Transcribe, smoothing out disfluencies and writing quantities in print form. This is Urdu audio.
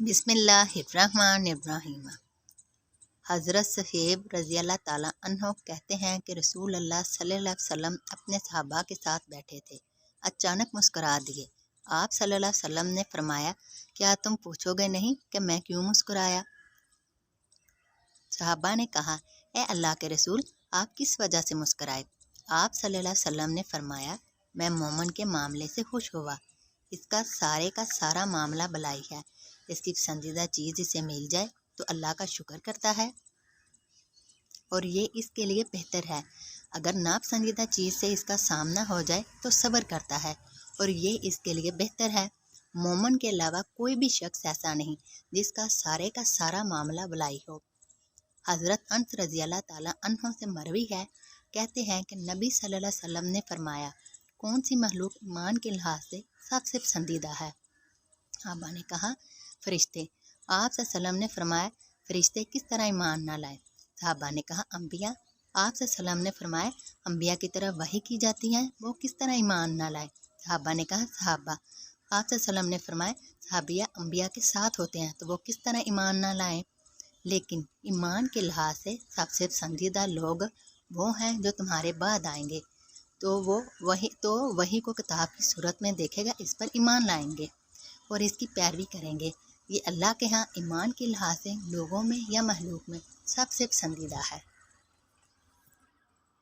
بسم اللہ الرحمن الرحیم۔ حضرت صہیب رضی اللہ تعالیٰ عنہ کہتے ہیں کہ رسول اللہ صلی اللہ علیہ وسلم اپنے صحابہ کے ساتھ بیٹھے تھے، اچانک مسکرا دیے۔ آپ صلی اللہ علیہ وسلم نے فرمایا، کیا تم پوچھو گے نہیں کہ میں کیوں مسکرایا؟ صحابہ نے کہا، اے اللہ کے رسول، آپ کس وجہ سے مسکرائے؟ آپ صلی اللہ علیہ وسلم نے فرمایا، میں مومن کے معاملے سے خوش ہوا۔ اس کا سارا معاملہ بلائی ہے۔ اس کی پسندیدہ چیز اسے مل جائے تو اللہ کا شکر کرتا ہے، اور یہ اس کے لیے بہتر ہے۔ اگر ناپسندیدہ چیز سے اس کا سامنا ہو جائے تو صبر کرتا ہے، اور یہ اس کے لیے بہتر ہے۔ مومن کے علاوہ کوئی بھی شخص ایسا نہیں جس کا سارا معاملہ بلائی ہو۔ حضرت انس رضی اللہ تعالیٰ عنہ سے مروی ہے، کہتے ہیں کہ نبی صلی اللہ علیہ وسلم نے فرمایا، کون سی مخلوق ایمان کے لحاظ سے سب سے پسندیدہ ہے؟ صحابہ نے کہا، فرشتے۔ آپ صلی اللہ علیہ وسلم نے فرمایا، فرشتے کس طرح ایمان نہ لائے؟ صحابہ نے کہا، انبیاء۔ آپ صلی اللہ علیہ وسلم نے فرمایا، انبیاء کی طرف وحی کی جاتی ہے، وہ کس طرح ایمان نہ لائے؟ صحابہ نے کہا، صحابہ۔ آپ صلی اللہ علیہ وسلم نے فرمایا، صحابیہ انبیاء کے ساتھ ہوتے ہیں تو وہ کس طرح ایمان نہ لائیں؟ لیکن ایمان کے لحاظ سے سب سے پسندیدہ لوگ وہ ہیں جو تمہارے بعد آئیں گے، تو وہی کو کتاب کی صورت میں دیکھے گا، اس پر ایمان لائیں گے اور اس کی پیروی کریں گے۔ یہ اللہ کے ہاں ایمان کے لحاظ سے لوگوں میں یا مخلوق میں سب سے پسندیدہ ہے۔